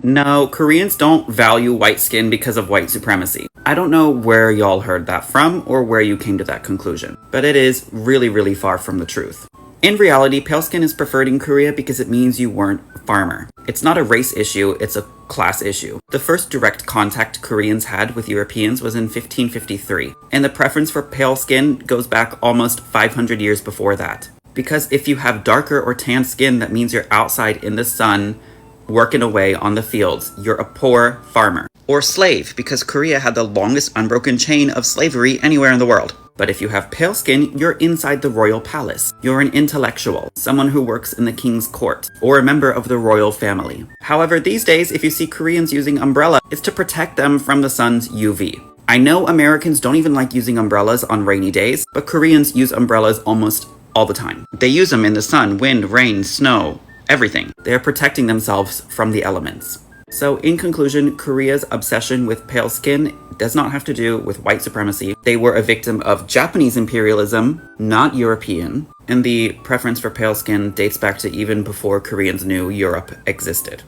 No, Koreans don't value white skin because of white supremacy. I don't know where y'all heard that from or where you came to that conclusion, but it is really, really far from the truth. In reality, pale skin is preferred in Korea because it means you weren't a farmer. It's not a race issue, it's a class issue. The first direct contact Koreans had with Europeans was in 1553, and the preference for pale skin goes back almost 500 years before that. Because if you have darker or tan skin, that means you're outside in the sun, working away on the fields. You're a poor farmer. Or slave, because Korea had the longest unbroken chain of slavery anywhere in the world. But if you have pale skin, you're inside the royal palace. You're an intellectual, someone who works in the king's court, or a member of the royal family. However, these days, if you see Koreans using umbrella, it's to protect them from the sun's UV. I know Americans don't even like using umbrellas on rainy days, but Koreans use umbrellas almost all the time. They use them in the sun, wind, rain, snow, everything. They are protecting themselves from the elements. So in conclusion, Korea's obsession with pale skin does not have to do with white supremacy. They were a victim of Japanese imperialism, not European, and the preference for pale skin dates back to even before Koreans knew Europe existed.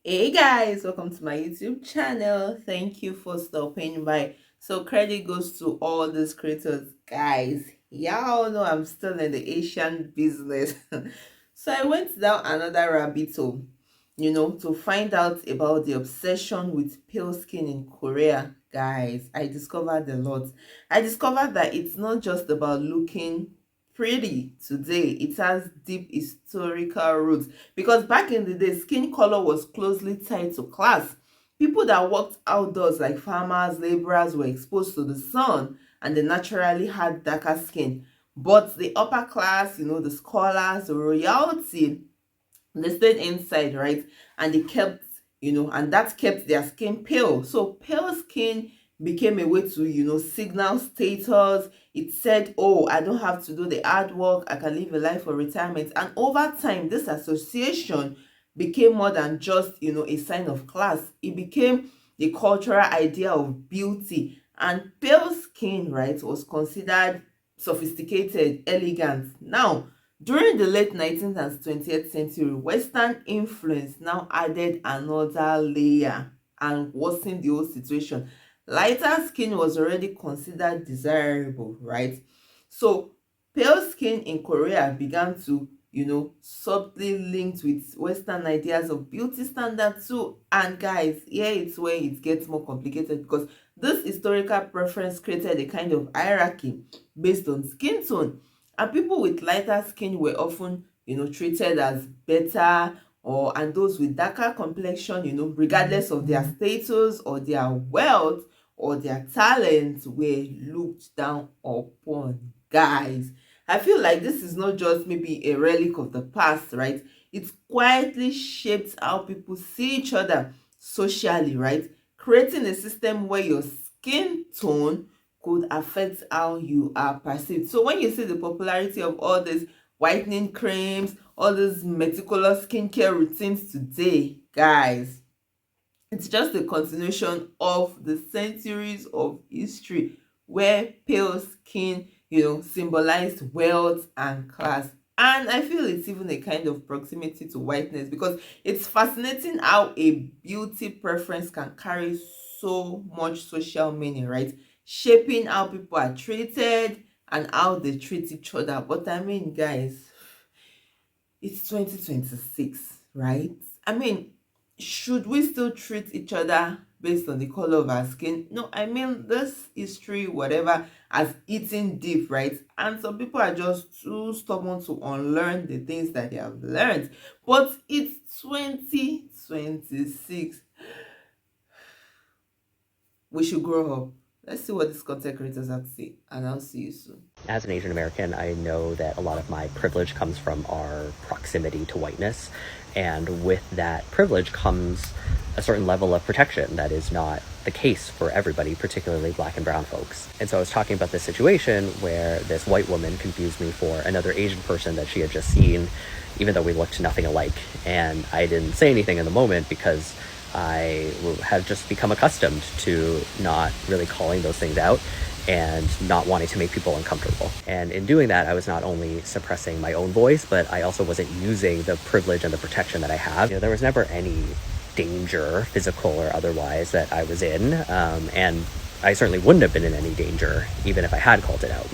Hey guys, welcome to my YouTube channel. Thank you for stopping by. So credit goes to all these creators, guys. Y'all know I'm still in the Asian business. So I went down another rabbit hole, to find out about the obsession with pale skin in Korea. Guys, I discovered a lot. I discovered that it's not just about looking pretty today. It has deep historical roots, because back in the day, skin color was closely tied to class. People that worked outdoors like farmers, laborers were exposed to the sun, and they naturally had darker skin. But the upper class, the scholars, the royalty, they stayed inside, right? And they kept, and that kept their skin pale. So pale skin became a way to, signal status. It said, oh, I don't have to do the hard work, I can live a life for retirement. And over time, this association became more than just, a sign of class. It became the cultural idea of beauty. And pale skin, right, was considered sophisticated, elegant. Now, during the late 19th and 20th century, Western influence now added another layer and worsened the whole situation. Lighter skin was already considered desirable, right? So pale skin in Korea began to, subtly linked with Western ideas of beauty standards too. And guys, here it's where it gets more complicated, because this historical preference created a kind of hierarchy based on skin tone. And people with lighter skin were often, treated as better, and those with darker complexion, regardless of their status or their wealth or their talent, were looked down upon. Guys, I feel like this is not just maybe a relic of the past, right? It quietly shapes how people see each other socially, right? Creating a system where your skin tone could affect how you are perceived. So when you see the popularity of all these whitening creams, all these meticulous skincare routines today, guys, it's just a continuation of the centuries of history where pale skin, symbolized wealth and class. And I feel it's even a kind of proximity to whiteness, because it's fascinating how a beauty preference can carry so much social meaning, right? Shaping how people are treated and how they treat each other. But I mean, guys, it's 2026, right? I mean, should we still treat each other based on the color of our skin? No, I mean, this history, whatever, has eaten deep, right? And some people are just too stubborn to unlearn the things that they have learned. But it's 2026. We should grow up. Let's see what these content creators have to say, and I'll see you soon. As an Asian American, I know that a lot of my privilege comes from our proximity to whiteness. And with that privilege comes a certain level of protection that is not the case for everybody, particularly Black and brown folks. And so I was talking about this situation where this white woman confused me for another Asian person that she had just seen, even though we looked nothing alike. And I didn't say anything in the moment because I have just become accustomed to not really calling those things out and not wanting to make people uncomfortable. And in doing that, I was not only suppressing my own voice, but I also wasn't using the privilege and the protection that I have. There was never any danger, physical or otherwise, that I was in. And I certainly wouldn't have been in any danger even if I had called it out.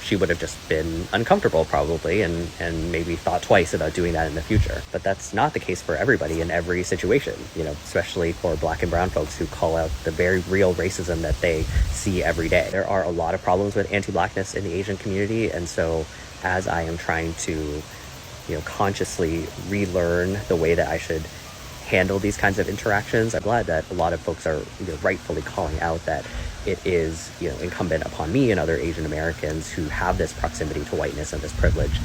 She would have just been uncomfortable probably and maybe thought twice about doing that in the future. But that's not the case for everybody in every situation, especially for Black and brown folks who call out the very real racism that they see every day. There are a lot of problems with anti-Blackness in the Asian community, and so as I am trying to consciously relearn the way that I should handle these kinds of interactions, I'm glad that a lot of folks are rightfully calling out that it is incumbent upon me and other Asian Americans who have this proximity to whiteness and this privilege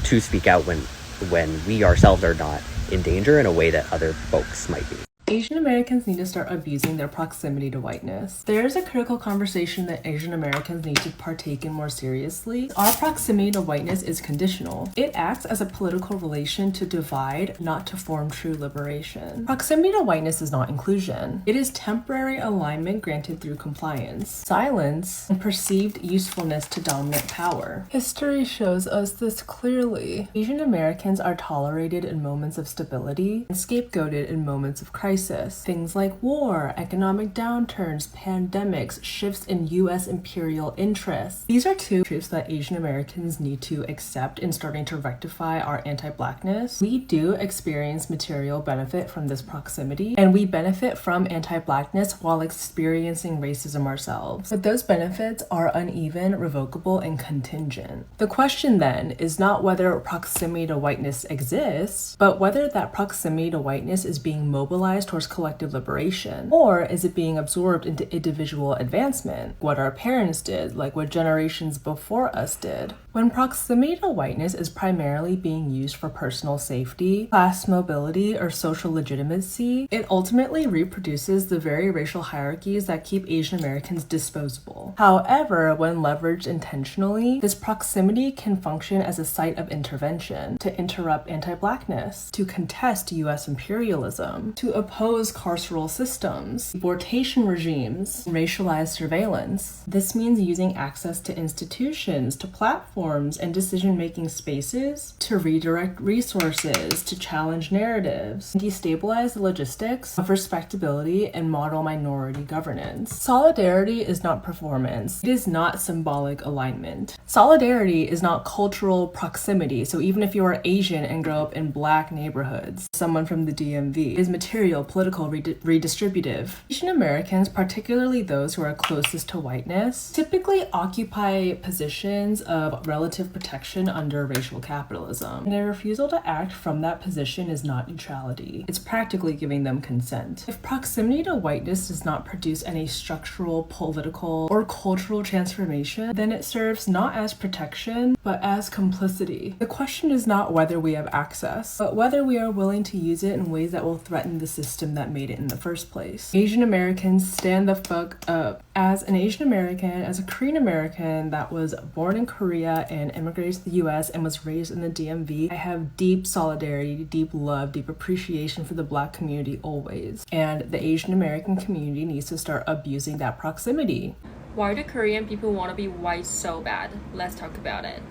to speak out when we ourselves are not in danger in a way that other folks might be. Asian Americans need to start abusing their proximity to whiteness. There's a critical conversation that Asian Americans need to partake in more seriously. Our proximity to whiteness is conditional. It acts as a political relation to divide, not to form true liberation. Proximity to whiteness is not inclusion. It is temporary alignment granted through compliance, silence, and perceived usefulness to dominant power. History shows us this clearly. Asian Americans are tolerated in moments of stability and scapegoated in moments of crisis. Things like war, economic downturns, pandemics, shifts in U.S. imperial interests. These are two truths that Asian Americans need to accept in starting to rectify our anti-Blackness. We do experience material benefit from this proximity, and we benefit from anti-Blackness while experiencing racism ourselves. But those benefits are uneven, revocable, and contingent. The question then is not whether proximity to whiteness exists, but whether that proximity to whiteness is being mobilized towards collective liberation, or is it being absorbed into individual advancement, what our parents did, like what generations before us did. When proximity to whiteness is primarily being used for personal safety, class mobility, or social legitimacy, it ultimately reproduces the very racial hierarchies that keep Asian Americans disposable. However, when leveraged intentionally, this proximity can function as a site of intervention, to interrupt anti-Blackness, to contest U.S. imperialism, to oppose carceral systems, deportation regimes, and racialized surveillance. This means using access to institutions, to platforms, and decision-making spaces to redirect resources, to challenge narratives, and destabilize the logistics of respectability and model minority governance. Solidarity is not performance. It is not symbolic alignment. Solidarity is not cultural proximity. So even if you are Asian and grow up in Black neighborhoods, someone from the DMV, is material, political, redistributive. Asian Americans, particularly those who are closest to whiteness, typically occupy positions of relative protection under racial capitalism. And their refusal to act from that position is not neutrality. It's practically giving them consent. If proximity to whiteness does not produce any structural, political, or cultural transformation, then it serves not as protection, but as complicity. The question is not whether we have access, but whether we are willing to use it in ways that will threaten the system that made it in the first place. Asian Americans, stand the fuck up. As an Asian American, as a Korean American that was born in Korea and immigrated to the US and was raised in the DMV, I have deep solidarity, deep love, deep appreciation for the Black community always. And the Asian American community needs to start abusing that proximity. Why do Korean people want to be white so bad? Let's talk about it.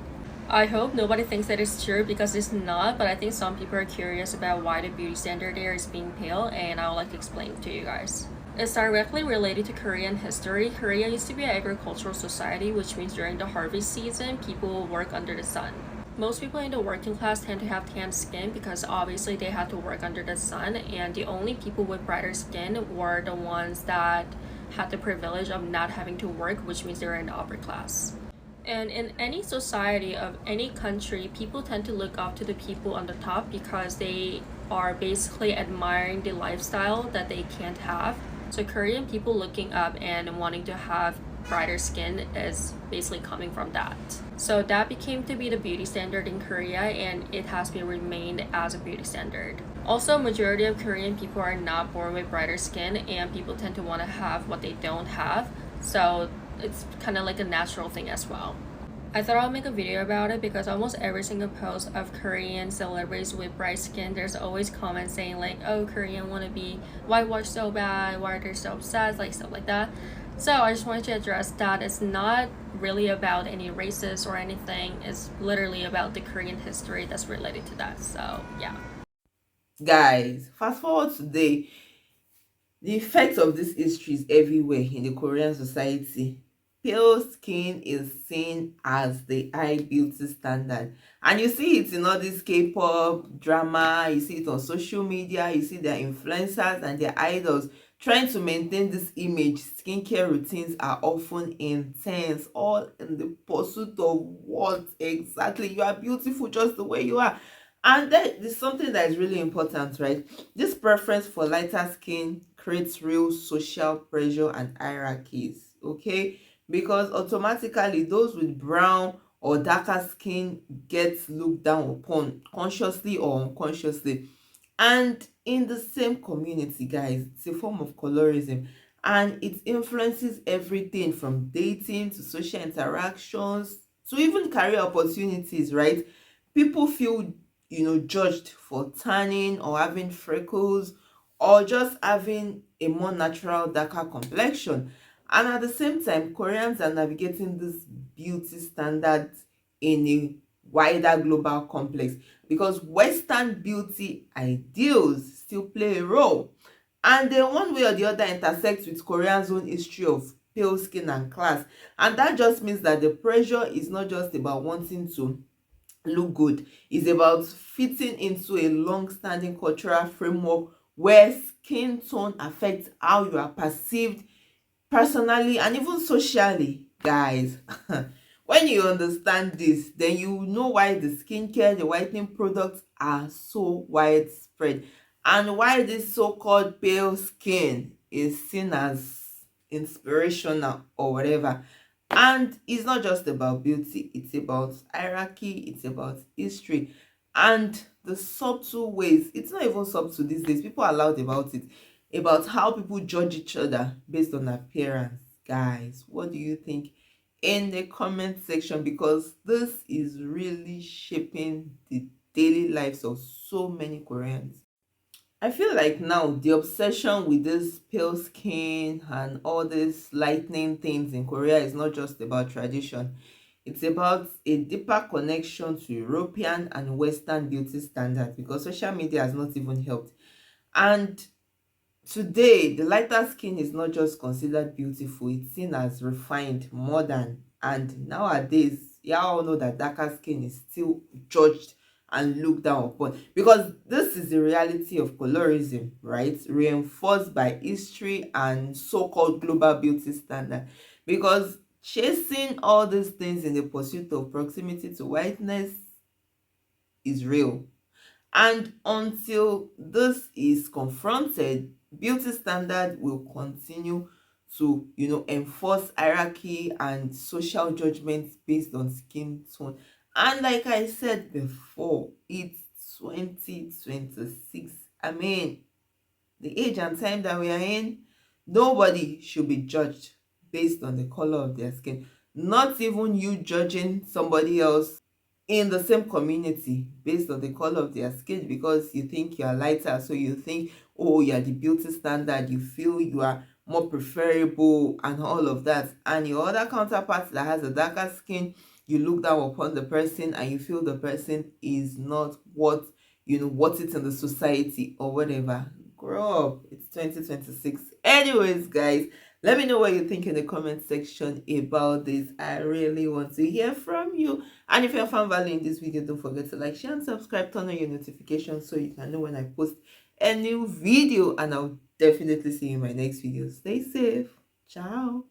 I hope nobody thinks that it's true because it's not, but I think some people are curious about why the beauty standard there is being pale, and I would like to explain to you guys. It's directly related to Korean history. Korea used to be an agricultural society, which means during the harvest season, people will work under the sun. Most people in the working class tend to have tan skin because obviously they had to work under the sun, and the only people with brighter skin were the ones that had the privilege of not having to work, which means they're in the upper class. And in any society of any country, people tend to look up to the people on the top because they are basically admiring the lifestyle that they can't have. So Korean people looking up and wanting to have brighter skin is basically coming from that. So that became to be the beauty standard in Korea, and it has been remained as a beauty standard. Also, majority of Korean people are not born with brighter skin, and people tend to want to have what they don't have. So it's kind of like a natural thing as well. I thought I'll make a video about it because almost every single post of Korean celebrities with bright skin, there's always comments saying like, oh, Korean want to be whitewashed so bad, why are they so obsessed, like stuff like that. So I just wanted to address that it's not really about any racist or anything. It's literally about the Korean history that's related to that. So yeah. Guys, fast forward today, the effects of this history is everywhere in the Korean society. Pale skin is seen as the high beauty standard. And you see it in all this K-pop drama, you see it on social media, you see their influencers and their idols trying to maintain this image. Skincare routines are often intense, all in the pursuit of what exactly? You are beautiful just the way you are. And that is something that is really important, right? This preference for lighter skin creates real social pressure and hierarchies, okay? Because automatically those with brown or darker skin gets looked down upon, consciously or unconsciously. And in the same community, guys, it's a form of colorism, and it influences everything from dating to social interactions to even career opportunities, right? People feel, judged for tanning or having freckles or just having a more natural darker complexion. And at the same time, Koreans are navigating this beauty standards in a wider global complex, because Western beauty ideals still play a role, and they one way or the other intersect with Korea's own history of pale skin and class. And that just means that the pressure is not just about wanting to look good, it's about fitting into a long-standing cultural framework where skin tone affects how you are perceived personally and even socially, guys. When you understand this, then you know why the skincare, the whitening products are so widespread, and why this so-called pale skin is seen as inspirational or whatever. And it's not just about beauty, it's about hierarchy, it's about history, and the subtle ways. It's not even subtle these days, people are loud about it, about how people judge each other based on appearance. Guys, what do you think in the comment section? Because this is really shaping the daily lives of so many Koreans. I feel like now the obsession with this pale skin and all these lightning things in Korea is not just about tradition. It's about a deeper connection to European and Western beauty standards, because social media has not even helped. And today, the lighter skin is not just considered beautiful, it's seen as refined, modern, and nowadays, y'all know that darker skin is still judged and looked down upon, because this is the reality of colorism, right? Reinforced by history and so-called global beauty standard. Because chasing all these things in the pursuit of proximity to whiteness is real, and until this is confronted, beauty standard will continue to, enforce hierarchy and social judgments based on skin tone. And like I said before, it's 2026. I mean, the age and time that we are in, nobody should be judged based on the color of their skin. Not even you judging somebody else in the same community based on the color of their skin, because you think you are lighter, so you think, oh, you are the beauty standard, you feel you are more preferable and all of that. And your other counterpart that has a darker skin, you look down upon the person and you feel the person is not what, what it's in the society or whatever. Grow up, it's 2026. Anyways, guys, let me know what you think in the comment section about this. I really want to hear from you. And if you found value in this video, don't forget to like, share, and subscribe. Turn on your notifications so you can know when I post a new video. And I'll definitely see you in my next video. Stay safe. Ciao.